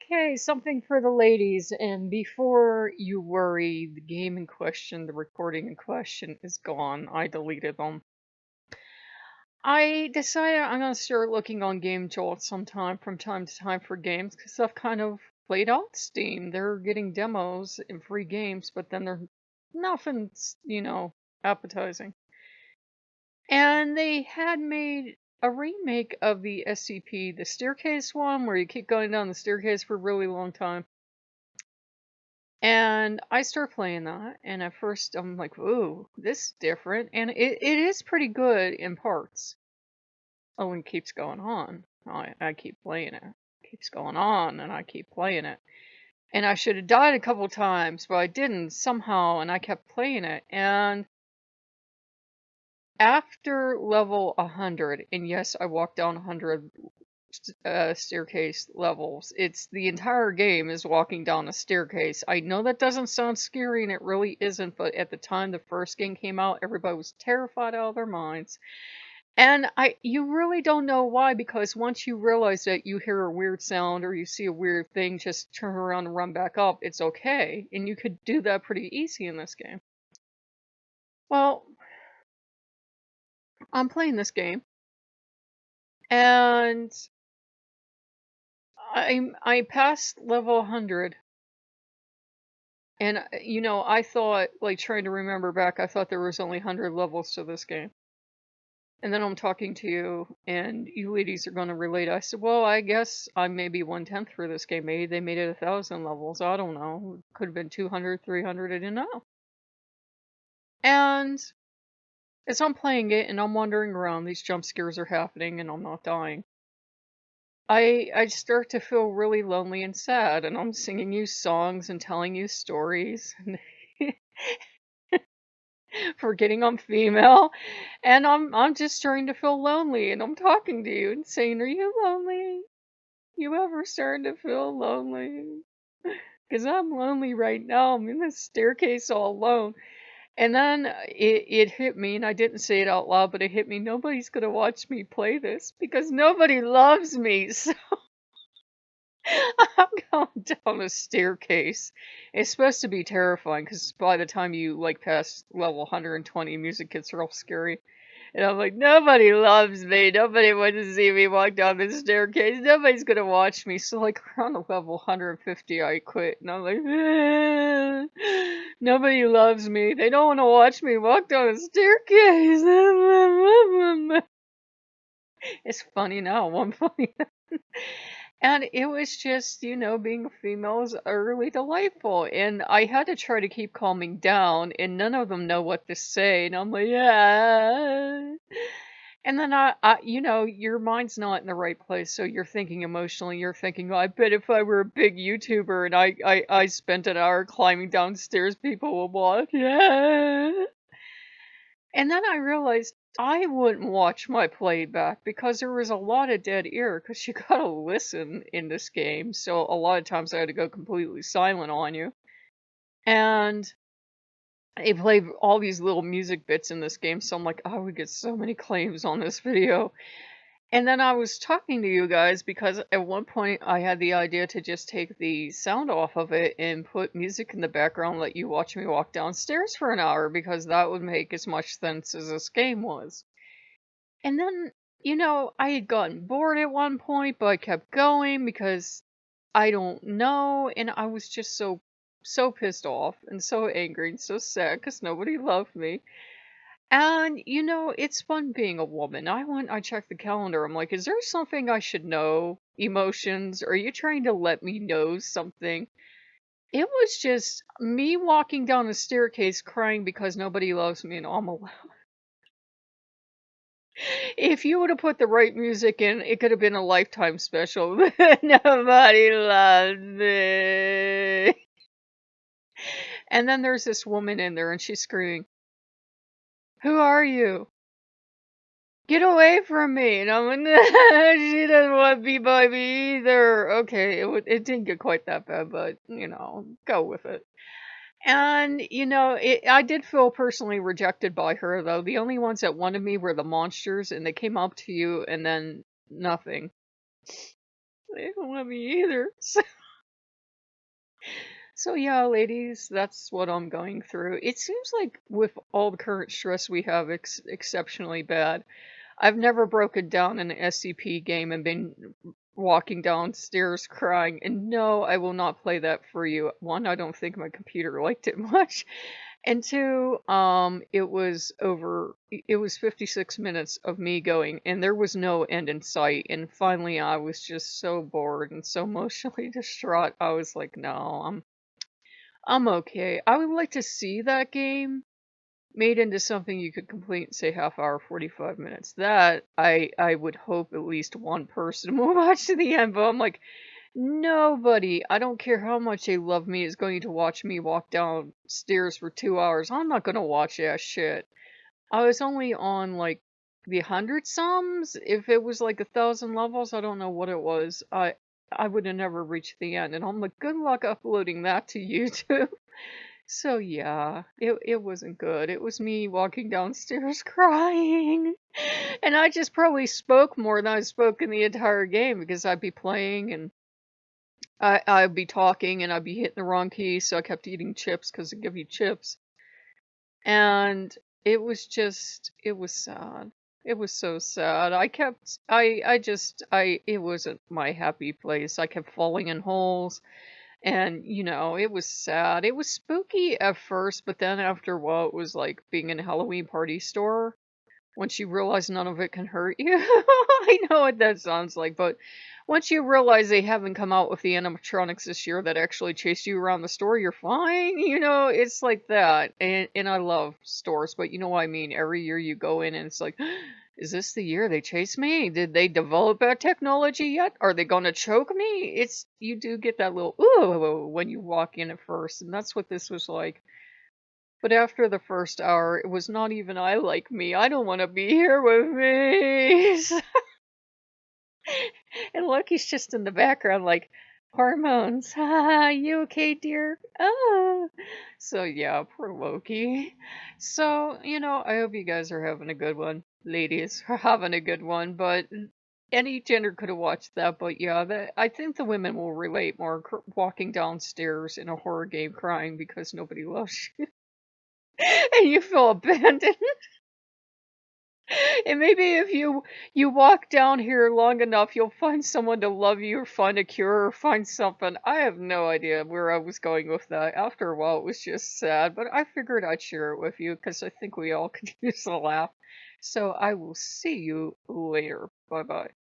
Okay, something for the ladies. And before you worry, the game in question, the recording in question is gone. I deleted them. I decided I'm going to start looking on Game Jolt sometime from time to time for games because I've kind of played out Steam. They're getting demos and free games, but then they're nothing's, appetizing. And they had made a remake of the SCP, the staircase one, where you keep going down the staircase for a really long time. And I start playing that, and at first I'm like, ooh, this is different. And it is pretty good in parts. Oh, and it keeps going on. I keep playing it. It keeps going on, and I keep playing it. And I should have died a couple times, but I didn't somehow, and I kept playing it. And after level 100, and yes, I walked down 100 staircase levels. It's the entire game is walking down a staircase. I know that doesn't sound scary, and it really isn't, but at the time the first game came out, everybody was terrified out of their minds. And you really don't know why, because once you realize that you hear a weird sound or you see a weird thing, just turn around and run back up. It's okay. And you could do that pretty easy in this game. Well, I'm playing this game, and I passed level 100. And, I thought, like, trying to remember back, I thought there was only 100 levels to this game. And then I'm talking to you, and you ladies are going to relate. I said, well, I guess I'm maybe 1/10 for this game. Maybe they made it 1,000 levels. I don't know. It could have been 200, 300. I didn't know. And as I'm playing it and I'm wandering around, these jump scares are happening and I'm not dying. I start to feel really lonely and sad, and I'm singing you songs and telling you stories. Forgetting I'm female, and I'm just starting to feel lonely, and I'm talking to you and saying, "Are you lonely? You ever starting to feel lonely? Because I'm lonely right now. I'm in this staircase all alone." And then it hit me, and I didn't say it out loud, but it hit me. Nobody's gonna watch me play this because nobody loves me. So I'm going down a staircase. It's supposed to be terrifying because by the time you like pass level 120, music gets real scary. And I'm like, nobody loves me. Nobody wants to see me walk down this staircase. Nobody's gonna watch me. So like around level 150, I quit, and I'm like, nobody loves me. They don't want to watch me walk down a staircase. It's funny now. I'm funny. And it was just, being a female is really delightful. And I had to try to keep calming down, and none of them know what to say. And I'm like, yeah. And then your mind's not in the right place. So you're thinking emotionally. You're thinking, oh, I bet if I were a big YouTuber and I spent an hour climbing downstairs, people would watch. Yeah. And then I realized I wouldn't watch my playback because there was a lot of dead air because you gotta listen in this game. So a lot of times I had to go completely silent on you. And they play all these little music bits in this game. So I'm like, I would get so many claims on this video. And then I was talking to you guys because at one point I had the idea to just take the sound off of it and put music in the background, let you watch me walk downstairs for an hour because that would make as much sense as this game was. And then, I had gotten bored at one point, but I kept going because I don't know, and I was just so pissed off and so angry and so sad because nobody loved me. And it's fun being a woman. I checked the calendar. I'm like, is there something I should know? Emotions? Are you trying to let me know something? It was just me walking down a staircase crying because nobody loves me and I'm alone. If you would have put the right music in, it could have been a lifetime special. Nobody loves me. And then there's this woman in there and she's screaming, who are you? Get away from me. And I'm like, she doesn't want to be by me either. Okay, it didn't get quite that bad, but, go with it. And, I did feel personally rejected by her, though. The only ones that wanted me were the monsters, and they came up to you, and then nothing. They don't want me either. So yeah, ladies, that's what I'm going through. It seems like with all the current stress we have, exceptionally bad. I've never broken down in an SCP game and been walking downstairs crying. And no, I will not play that for you. One, I don't think my computer liked it much. And two, it was 56 minutes of me going, and there was no end in sight. And finally, I was just so bored and so emotionally distraught. I was like, no, I'm okay. I would like to see that game made into something you could complete in, say, half hour, 45 minutes. That I would hope at least one person will watch to the end, but I'm like, nobody, I don't care how much they love me, is going to watch me walk downstairs for 2 hours. I'm not gonna watch that shit. I was only on like the hundred sums. If it was like 1,000 levels, I don't know what it was. I would have never reached the end, and I'm like, good luck uploading that to YouTube. So yeah, it wasn't good. It was me walking downstairs crying. And I just probably spoke more than I spoke in the entire game because I'd be playing and I'd be talking and I'd be hitting the wrong key, so I kept eating chips because it give you chips. And it was sad. It was so sad. It wasn't my happy place. I kept falling in holes. And, it was sad. It was spooky at first, but then after a while, it was like being in a Halloween party store. Once you realize none of it can hurt you. I know what that sounds like, but once you realize they haven't come out with the animatronics this year that actually chase you around the store, you're fine. It's like that. And I love stores, but you know what I mean? Every year you go in and it's like, is this the year they chase me? Did they develop that technology yet? Are they gonna choke me? You do get that little ooh when you walk in at first, and that's what this was like. But after the first hour, it was not even I like me. I don't want to be here with me. And Loki's just in the background, like, hormones. You okay, dear? Ah. So, yeah, poor Loki. So, I hope you guys are having a good one. Ladies are having a good one, but any gender could have watched that. But yeah, I think the women will relate more walking downstairs in a horror game crying because nobody loves you. And you feel abandoned. And maybe if you walk down here long enough, you'll find someone to love you or find a cure or find something. I have no idea where I was going with that. After a while, it was just sad, but I figured I'd share it with you because I think we all could use a laugh. So I will see you later. Bye bye.